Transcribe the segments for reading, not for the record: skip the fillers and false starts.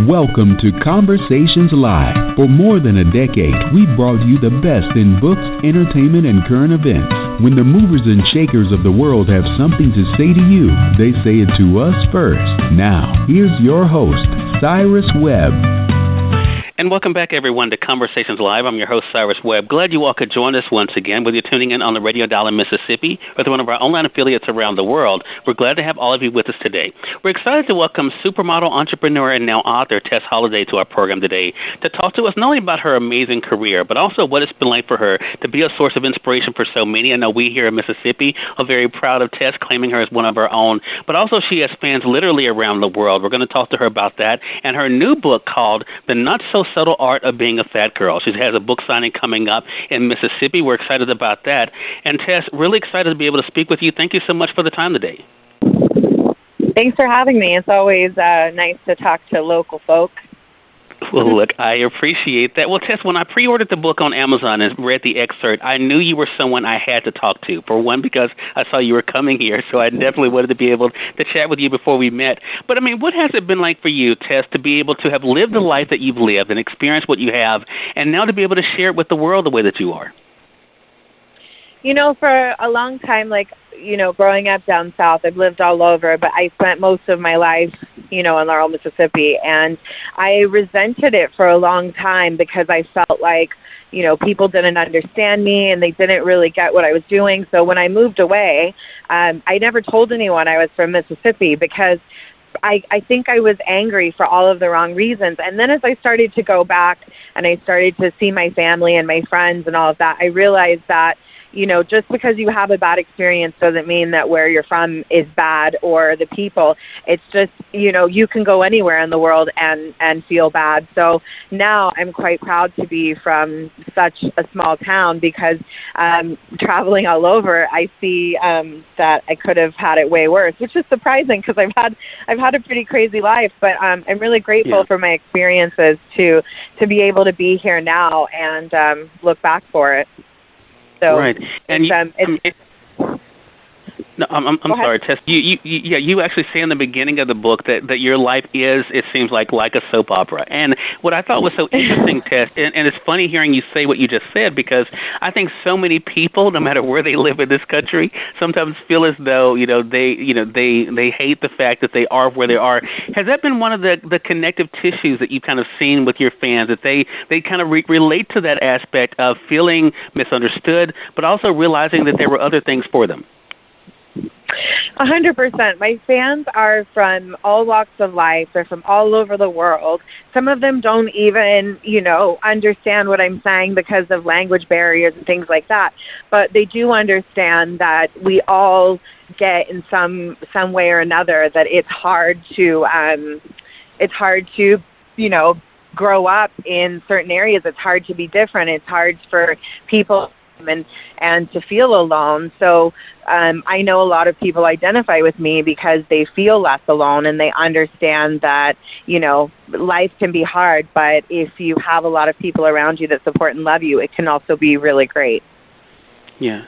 Welcome to Conversations Live. For more than a decade, we've brought you the best in books, entertainment, and current events. When the movers and shakers of the world have something to say to you, they say it to us first. Now, here's your host, Cyrus Webb. And welcome back, everyone, to Conversations Live. I'm your host, Cyrus Webb. Glad you all could join us once again, whether you're tuning in on the radio dial in Mississippi or through one of our online affiliates around the world. We're glad to have all of you with us today. We're excited to welcome supermodel, entrepreneur, and now author Tess Holliday to our program today to talk to us not only about her amazing career, but also what it's been like for her to be a source of inspiration for so many. I know we here in Mississippi are very proud of Tess, claiming her as one of our own, but also she has fans literally around the world. We're going to talk to her about that and her new book called The Not So Subtle Art of Being a Fat Girl. She has a book signing coming up in Mississippi. We're excited about that. And Tess, really excited to be able to speak with you. Thank you so much for the time today. Thanks for having me. It's always nice to talk to local folks. Well, look, I appreciate that. Well, Tess, when I pre-ordered the book on Amazon and read the excerpt, I knew you were someone I had to talk to. For one, because I saw you were coming here, so I definitely wanted to be able to chat with you before we met. But, I mean, what has it been like for you, Tess, to be able to have lived the life that you've lived and experienced what you have, and now to be able to share it with the world the way that you are? You know, for a long time, growing up down south, I've lived all over, but I spent most of my life, in Laurel, Mississippi, and I resented it for a long time because I felt like, people didn't understand me and they didn't really get what I was doing. So when I moved away, I never told anyone I was from Mississippi because I think I was angry for all of the wrong reasons. And then as I started to go back and I started to see my family and my friends and all of that, I realized that just because you have a bad experience doesn't mean that where you're from is bad or the people. It's just, you can go anywhere in the world and feel bad. So now I'm quite proud to be from such a small town because traveling all over, I see that I could have had it way worse, which is surprising because I've had a pretty crazy life. But I'm really grateful for my experiences to be able to be here now and look back for it. So right, and I'm sorry, Tess. You actually say in the beginning of the book that your life is, it seems like a soap opera. And what I thought was so interesting, Tess, and it's funny hearing you say what you just said because I think so many people, no matter where they live in this country, sometimes feel as though they hate the fact that they are where they are. Has that been one of the connective tissues that you've kind of seen with your fans, that they kind of relate to that aspect of feeling misunderstood, but also realizing that there were other things for them? 100%. My fans are from all walks of life. They're from all over the world. Some of them don't even, understand what I'm saying because of language barriers and things like that. But they do understand that we all get in some way or another that it's hard to grow up in certain areas. It's hard to be different. It's hard for people and to feel alone. So I know a lot of people identify with me because they feel less alone and they understand that, life can be hard, but if you have a lot of people around you that support and love you, it can also be really great. Yeah.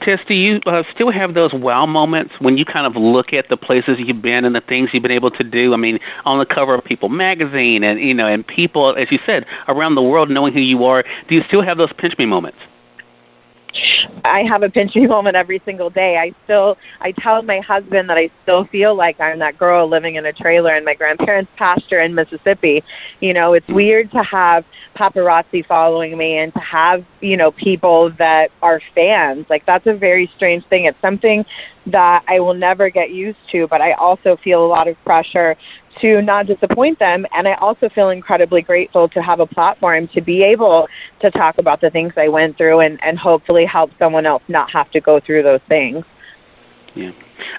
Tess, do you still have those wow moments when you kind of look at the places you've been and the things you've been able to do? I mean, on the cover of People magazine and, and people, as you said, around the world knowing who you are, do you still have those pinch me moments? I have a pinch me moment every single day. I tell my husband that I still feel like I'm that girl living in a trailer in my grandparents' pasture in Mississippi. It's weird to have paparazzi following me and to have, people that are fans. Like, that's a very strange thing. It's something that I will never get used to, but I also feel a lot of pressure to not disappoint them. And I also feel incredibly grateful to have a platform to be able to talk about the things I went through and hopefully help someone else not have to go through those things. Yeah.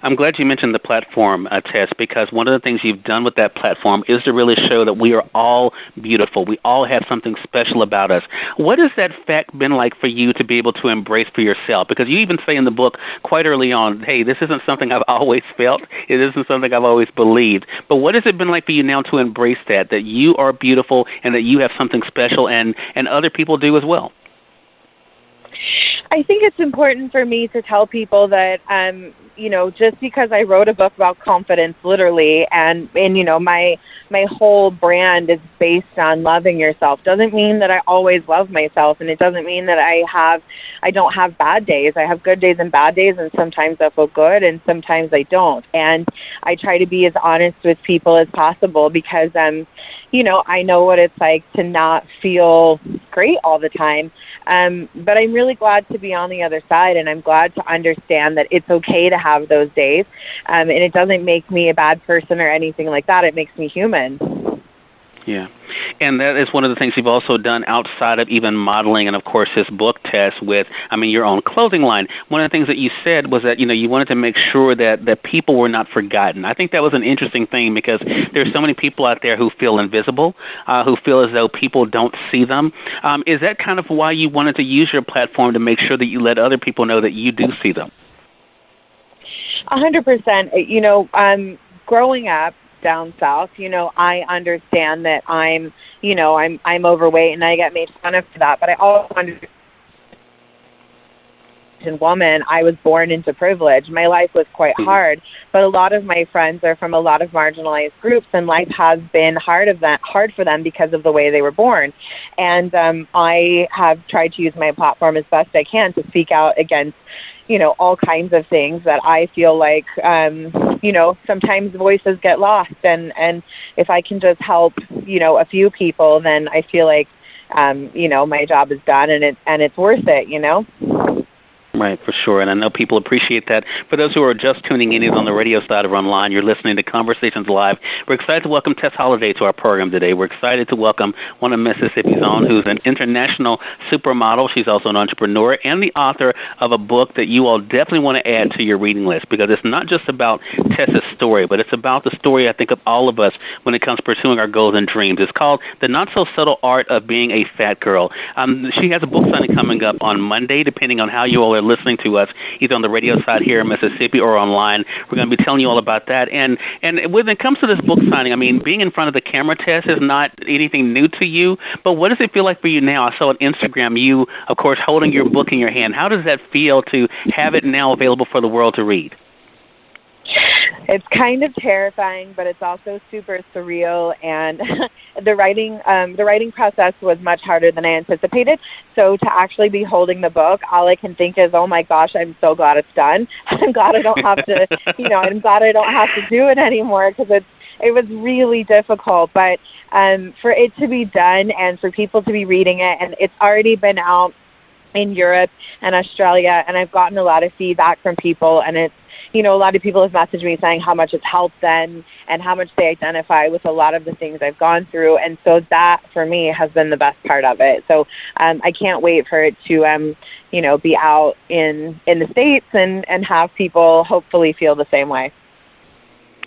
I'm glad you mentioned the platform, Tess, because one of the things you've done with that platform is to really show that we are all beautiful. We all have something special about us. What has that fact been like for you to be able to embrace for yourself? Because you even say in the book quite early on, hey, this isn't something I've always felt. It isn't something I've always believed. But what has it been like for you now to embrace that you are beautiful and that you have something special and other people do as well? I think it's important for me to tell people that, just because I wrote a book about confidence, literally, and my whole brand is based on loving yourself, doesn't mean that I always love myself, and it doesn't mean that I don't have bad days. I have good days and bad days, and sometimes I feel good, and sometimes I don't. And I try to be as honest with people as possible because, I know what it's like to not feel great all the time. But I'm really glad to be on the other side, and I'm glad to understand that it's okay to have those days. And it doesn't make me a bad person or anything like that. It makes me human. Yeah. And that is one of the things you've also done outside of even modeling and, of course, this book, Tess, with, your own clothing line. One of the things that you said was that, you wanted to make sure that people were not forgotten. I think that was an interesting thing because there's so many people out there who feel invisible, who feel as though people don't see them. Is that kind of why you wanted to use your platform to make sure that you let other people know that you do see them? 100%. Growing up down south, I understand that I'm overweight and I get made fun of for that, but I also understand woman, I was born into privilege. My life was quite hard, but a lot of my friends are from a lot of marginalized groups, and life has been hard for them because of the way they were born. And I have tried to use my platform as best I can to speak out against all kinds of things that I feel like, sometimes voices get lost. And if I can just help, a few people, then I feel like, my job is done and it's worth it, Right, for sure, and I know people appreciate that. For those who are just tuning in either on the radio side or online, you're listening to Conversations Live. We're excited to welcome Tess Holliday to our program today. We're excited to welcome one of Mississippi's own, who's an international supermodel. She's also an entrepreneur and the author of a book that you all definitely want to add to your reading list, because it's not just about Tess's story, but it's about the story, I think, of all of us when it comes to pursuing our goals and dreams. It's called The Not-So-Subtle Art of Being a Fat Girl. She has a book signing coming up on Monday, depending on how you all are listening to us, either on the radio side here in Mississippi or online. We're going to be telling you all about that. And when it comes to this book signing, being in front of the camera, Tess, is not anything new to you, but what does it feel like for you now? I saw on Instagram you, of course, holding your book in your hand. How does that feel to have it now available for the world to read? It's kind of terrifying, but it's also super surreal, and the writing process was much harder than I anticipated. So to actually be holding the book, all I can think is, oh my gosh, I'm so glad it's done. I'm glad I don't have to, I'm glad I don't have to do it anymore, because it was really difficult. But for it to be done and for people to be reading it, and it's already been out in Europe and Australia, and I've gotten a lot of feedback from people, and it's, a lot of people have messaged me saying how much it's helped them and how much they identify with a lot of the things I've gone through. And so that, for me, has been the best part of it. So I can't wait for it to, be out in the States and have people hopefully feel the same way.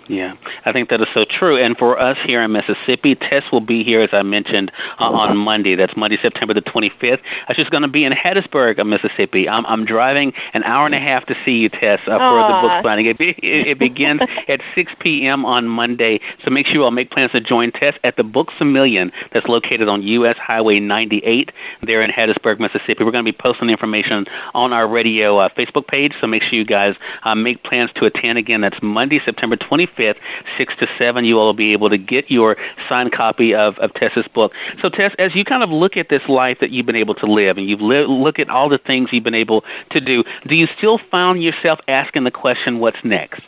Yeah, I think that is so true. And for us here in Mississippi, Tess will be here, as I mentioned, on Monday. That's Monday, September the 25th. She's going to be in Hattiesburg, Mississippi. I'm driving an hour and a half to see you, Tess, for the book signing. It begins at 6 p.m. on Monday, so make sure you all make plans to join Tess at the Books A Million that's located on U.S. Highway 98 there in Hattiesburg, Mississippi. We're going to be posting the information on our radio Facebook page, so make sure you guys make plans to attend. Again, that's Monday, September 25th. 6 to 7, you all will be able to get your signed copy of Tess's book. So, Tess, as you kind of look at this life that you've been able to live, and look at all the things you've been able to do you still find yourself asking the question, what's next?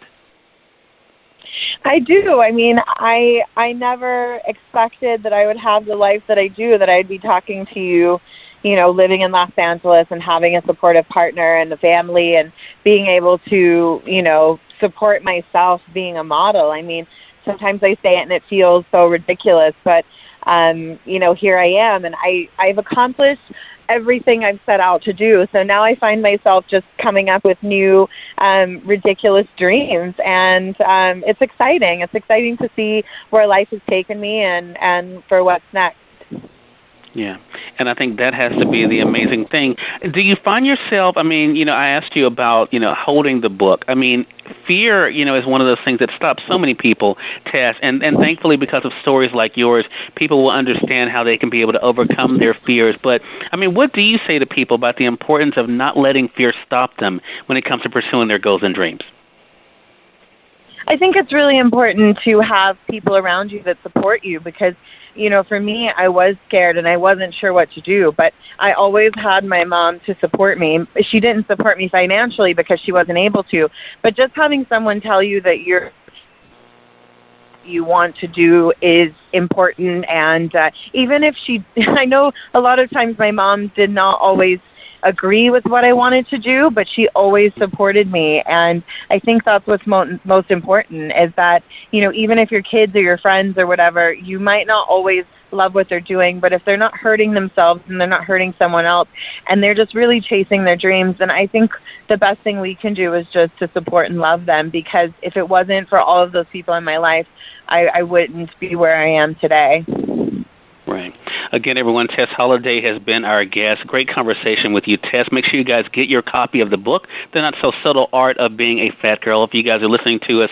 I do. I never expected that I would have the life that I do, that I'd be talking to you, living in Los Angeles and having a supportive partner and a family and being able to, support myself being a model. Sometimes I say it and it feels so ridiculous, but, here I am, and I've accomplished everything I've set out to do. So now I find myself just coming up with new, ridiculous dreams, and it's exciting. It's exciting to see where life has taken me and for what's next. Yeah, and I think that has to be the amazing thing. Do you find yourself, I asked you about, holding the book. fear, is one of those things that stops so many people, Tess, and thankfully because of stories like yours, people will understand how they can be able to overcome their fears. But, what do you say to people about the importance of not letting fear stop them when it comes to pursuing their goals and dreams? I think it's really important to have people around you that support you because, for me, I was scared and I wasn't sure what to do, but I always had my mom to support me. She didn't support me financially because she wasn't able to, but just having someone tell you that you want to do is important. And even if I know a lot of times my mom did not always agree with what I wanted to do, but she always supported me. And I think that's what's most important is that, even if your kids or your friends or whatever, you might not always love what they're doing, but if they're not hurting themselves and they're not hurting someone else and they're just really chasing their dreams, then I think the best thing we can do is just to support and love them, because if it wasn't for all of those people in my life, I wouldn't be where I am today. Right. Again, everyone, Tess Holliday has been our guest. Great conversation with you, Tess. Make sure you guys get your copy of the book, The Not So Subtle Art of Being a Fat Girl. If you guys are listening to us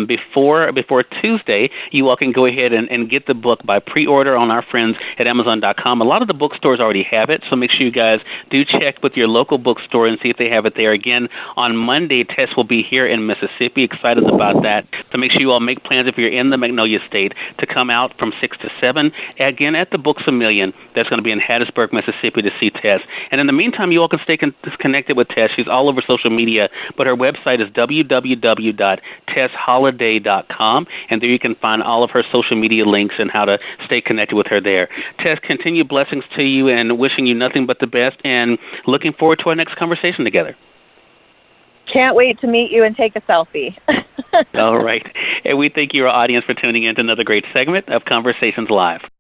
before Tuesday, you all can go ahead and get the book by pre-order on our friends at Amazon.com. A lot of the bookstores already have it, so make sure you guys do check with your local bookstore and see if they have it there. Again, on Monday, Tess will be here in Mississippi. Excited about that. So make sure you all make plans if you're in the Magnolia State to come out from 6 to 7. Again, at the Books A Million, that's going to be in Hattiesburg, Mississippi, to see Tess. And in the meantime, you all can stay connected with Tess. She's all over social media, but her website is www.tessholiday.com, and there you can find all of her social media links and how to stay connected with her there. Tess, continued blessings to you and wishing you nothing but the best, and looking forward to our next conversation together. Can't wait to meet you and take a selfie. All right. And we thank your audience for tuning in to another great segment of Conversations Live.